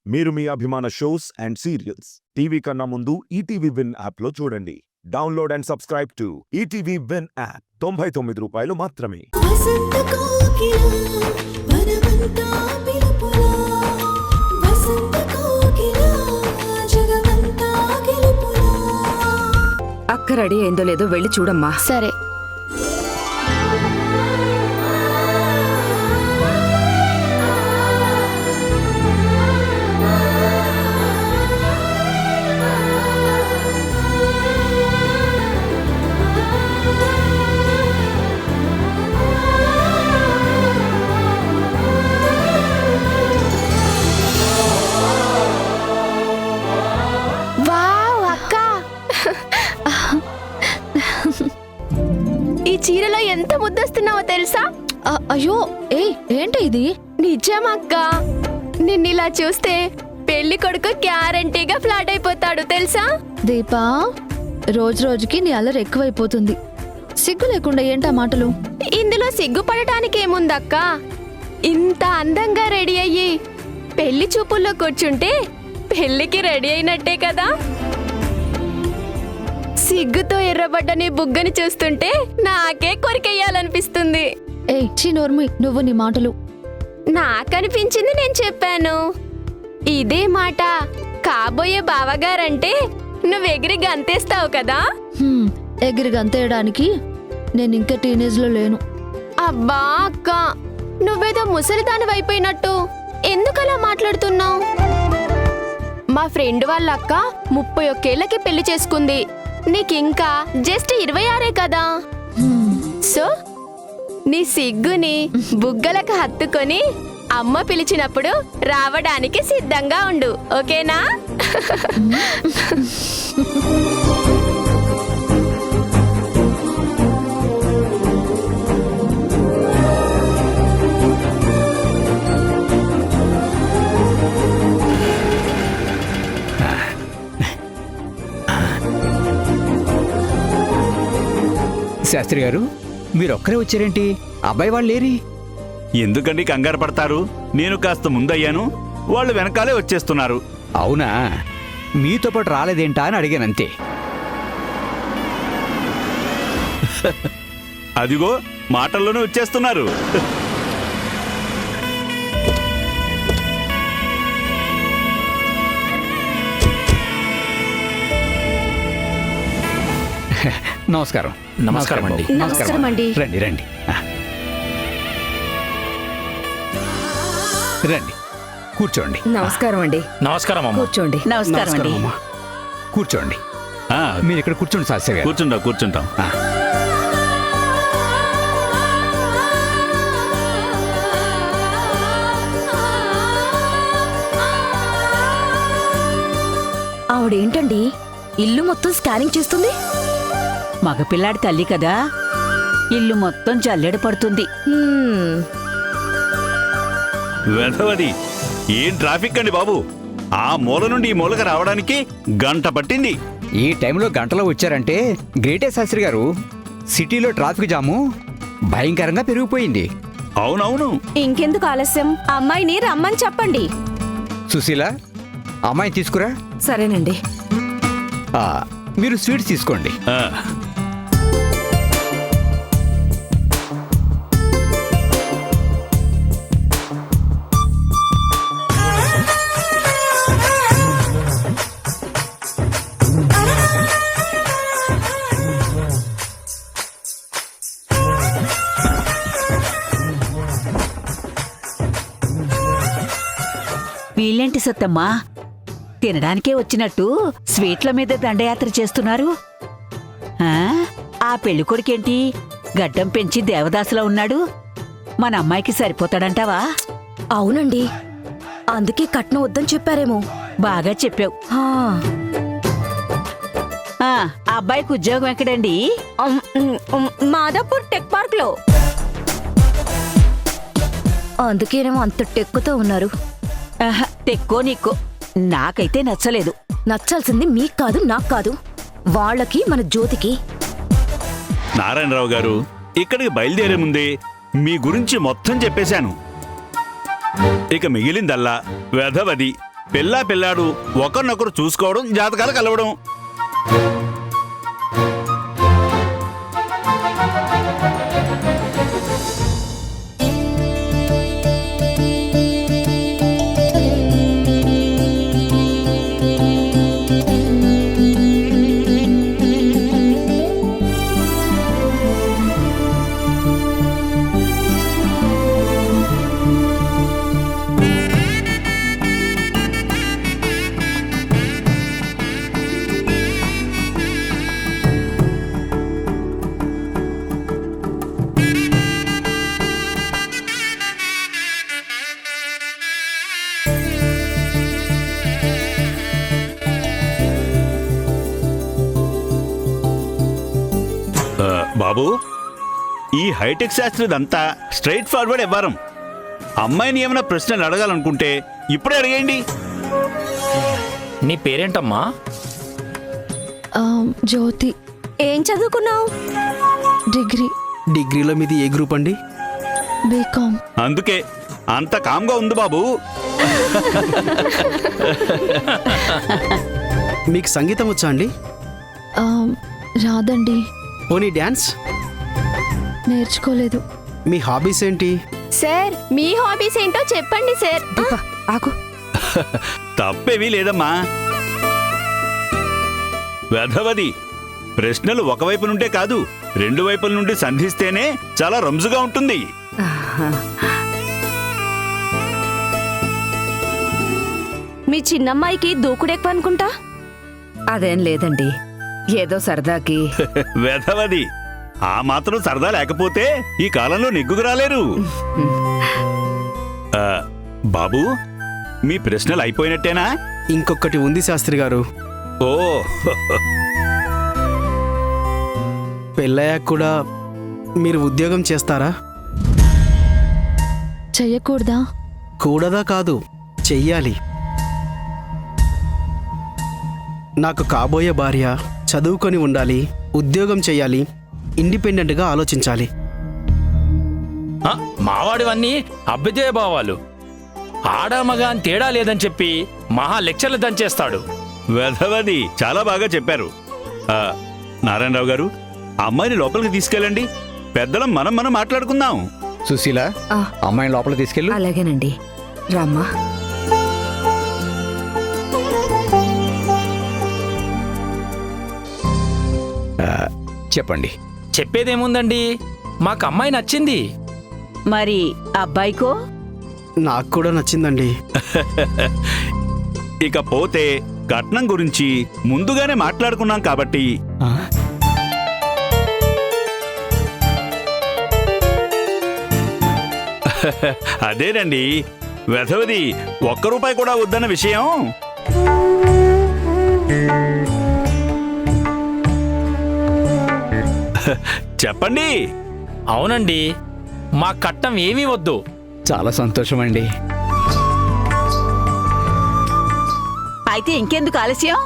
మీరు మీ అభిమాన shows and serials TV కన్నా ముందు ఈటీవీ విన్ యాప్లో చూడండి. Download and subscribe to ETV win app. 99 రూపాయలు మాత్రమే. వసంత కోకిల వనమంతా పిలుపులా వసంత కోకిల జగమంతా గెలుపులా. అక్క రెడీ అయిందో లేదో వెళ్ళి చూడమ్మా. సరే. వావ్ అక్క, ఈ చీరలో ఎంత ముద్దస్తున్నావో తెలుసా? అయ్యో ఏంటి ఇది? నిజం అక్క, నిన్నిలా చూస్తే పెళ్లి కొడుకు గ్యారంటీగా ఫ్లాట్ అయిపోతాడు తెలుసా? దీపా, రోజు రోజుకి నీ అల్లరి ఎక్కువైపోతుంది. సిగ్గు లేకుండా ఏంటా మాటలు? ఇందులో సిగ్గుపడటానికి ఏముందక్క? ఇంత అందంగా రెడీ అయ్యి పెళ్లి చూపుల్లో కూర్చుంటే పెళ్లికి రెడీ అయినట్టే కదా. సిగ్గుతో ఎర్రబడ్డ నీ బుగ్గని చూస్తుంటే నాకే కొరికెయ్యాలనిపిస్తుంది. నోర్మి, నువ్వు నీ మాటలు. నాకనిపించింది నేను చెప్పాను. ఇదే మాట కాబోయే బావగారంటే నువ్వెగిరి గంతేస్తావు కదా. ఎగిరి గంతేయడానికి నేను ఇంకా టీనేజ్ లో లేను. అబ్బా అక్క, నువ్వేదో ముసలిదాని వైపోయినట్టు ఎందుకలా మాట్లాడుతున్నావు? మా ఫ్రెండ్ వాళ్ళ అక్క 31 ఏళ్లకి పెళ్లి చేసుకుంది. నీకింకా జస్ట్ 26 కదా. సో నీ సిగ్గుని బుగ్గలకు హత్తుకొని అమ్మ పిలిచినప్పుడు రావడానికి సిద్ధంగా ఉండు, ఓకేనా? శాస్త్రి గారు, మీరొక్కరే వచ్చారేంటి? అబ్బాయి వాళ్ళు లేరి? ఎందుకండి కంగారు పడతారు? నేను కాస్త ముందయ్యాను, వాళ్ళు వెనకాలే వచ్చేస్తున్నారు. అవునా? మీతో పాటు రాలేదేంటా అని అడిగానంతే. అదిగో మాటల్లోనే వచ్చేస్తున్నారు. నమస్కారం. నమస్కారం అండి. నమస్కారం అండి. రండి రండి రండి, కూర్చోండి. నమస్కారం అండి. నమస్కారం అమ్మ. కూర్చోండి. నమస్కారం అండి. అమ్మా, కూర్చోండి. ఆ, మీరు ఇక్కడ కూర్చోండి శాస్త్రి గారు. కూర్చుంటాం. ఆ, ఆవిడేంటండి ఇల్లు మొత్తం స్కానింగ్ చేస్తుంది? మగపిల్లాడి తల్లి కదా, ఇల్లు మొత్తం జల్లెడ పడుతుంది. వెధవది, ఏం ట్రాఫిక్ అండి బాబు! ఆ మూల నుండి ఈ మూలకి రావడానికి గంట పట్టింది. ఈ టైంలో గంటలో వచ్చారంటే గ్రేటే శాస్త్రి గారు. సిటీలో ట్రాఫిక్ జాము భయంకరంగా పెరిగిపోయింది. అవునవును. ఇంకెందుకు ఆలస్యం, అమ్మాయిని రమ్మని చెప్పండి. సుశీల, అమ్మాయిని తీసుకురా. సరేనండి. ఆ, మీరు స్వీట్స్ తీసుకోండి. ఆ, వీళ్ళేంటి సత్తమ్మా, తినడానికే వచ్చినట్టు స్వీట్ల మీద దండయాత్ర చేస్తున్నారు? ఆ పెళ్లి కొడుకేంటి గడ్డం పెంచి దేవదాసులా ఉన్నాడు? మన అమ్మాయికి సరిపోతాడంటావా? అవునండి, అందుకే కట్నం వద్దని చెప్పారేమో. బాగా చెప్పావు. ఆ అబ్బాయికి ఉద్యోగం ఎక్కడండి? మాదాపూర్ టెక్ పార్క్ లో. అందుకేనేమో అంత టెక్కుతో ఉన్నారు. తెక్కో నీకో, నాకైతే నచ్చలేదు. నచ్చాల్సింది మీకు కాదు, నాకు కాదు, వాళ్ళకి, మన జ్యోతికి. నారాయణరావు గారు, ఇక్కడికి బయలుదేరే ముందే మీ గురించి మొత్తం చెప్పేశాను. ఇక మిగిలిందల్లా వెధవది పిల్లా పిల్లాడు ఒకరినొకరు చూసుకోవడం, జాతకాలు కలవడం. బాబు, ఈ హైటెక్ శాస్త్రదంతా స్ట్రైట్ ఫార్వర్డ్ వ్యవహారం. అమ్మాయిని ఏమైనా ప్రశ్నలు అడగాలనుకుంటే ఇప్పుడే అడిగేయండి. నీ పేరేంటమ్మా? జ్యోతి. ఏం చదువుకున్నావు? డిగ్రీ. డిగ్రీలో మీది ఏ గ్రూప్ అండి? బీకామ్. అందుకే అంత కామ్గా ఉంది బాబు. మీకు సంగీతం వచ్చా అండి? రాదండి. పోనీ డ్యాన్స్? నేర్చుకోలేదు. మీ హాబీస్ ఏంటి? సార్, మీ హాబీస్ ఏంటో చెప్పండి సార్. ఆకు. తప్పేమీ లేదమ్మా. వెధవది ప్రశ్నలు ఒకవైపు నుండే కాదు, రెండు వైపుల నుండి సంధిస్తేనే చాలా రంజుగా ఉంటుంది. మీ చిన్నమ్మాయికి దూకుడెక్కువ అనుకుంటా. అదేం లేదండి, ఏదో సరదాకి. వెధవది ఆ మాత్రం సరదా లేకపోతే ఈ కాలంలో నెగ్గుకు రాలేరు. బాబు, మీ ప్రశ్నలు అయిపోయినట్టేనా? ఇంకొకటి ఉంది శాస్త్రి గారు. ఓ, పెళ్ళయ్యాక కూడా మీరు ఉద్యోగం చేస్తారా? చెయ్యకూడదా? కూడదా కాదు, చెయ్యాలి. నాకు కాబోయే భార్య చదువుకొని ఉండాలి, ఉద్యోగం చెయ్యాలి, ఇండిపెండెంట్గా ఆలోచించాలి. మావాడివన్నీ అభ్యుదయ భావాలు. ఆడామగా అని తేడా లేదని చెప్పి మహా లెక్చర్లు దంచేస్తాడు. వెధవది చాలా బాగా చెప్పారు. నారాయణరావు గారు, అమ్మాయిని లోపలికి తీసుకెళ్ళండి. పెద్దలం మనం మాట్లాడుకుందాం. సుశీల, అమ్మాయిని లోపల తీసుకెళ్ళు. అలాగేనండి, రామ్మా. చెప్పండి. చెప్పేదేముందండి, మాకు అమ్మాయి నచ్చింది. మరి అబ్బాయికో? నాకు కూడా నచ్చిందండి. ఇకపోతే కట్నం గురించి ముందుగానే మాట్లాడుకున్నాం కాబట్టి అదేనండి, వెధవది ఒక్క రూపాయి కూడా వద్దన్న విషయం. చెప్పండి. అవునండి, మా కట్నం ఏమీ వద్దు. చాలా సంతోషం అండి. అయితే ఇంకెందుకు ఆలస్యం?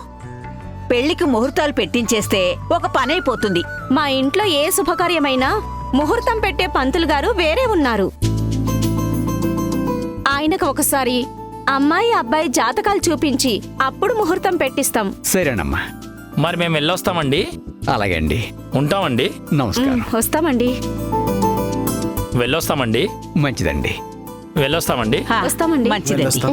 పెళ్లికి ముహూర్తాలు పెట్టించేస్తే ఒక పనైపోతుంది. మా ఇంట్లో ఏ శుభకార్యమైనా ముహూర్తం పెట్టే పంతులు గారు వేరే ఉన్నారు. ఆయనకు ఒకసారి అమ్మాయి అబ్బాయి జాతకాలు చూపించి అప్పుడు ముహూర్తం పెట్టిస్తాం. సరేనమ్మా. మరి మేము వెళ్ళొస్తామండి. అలాగే అండి. ఉంటామండి. నమస్కారం. వస్తామండి. వెళ్ళొస్తామండి. మంచిదండి. వెళ్ళొస్తామండి. హా, వస్తామండి. మంచిదండి. వెళ్ళొస్తాం.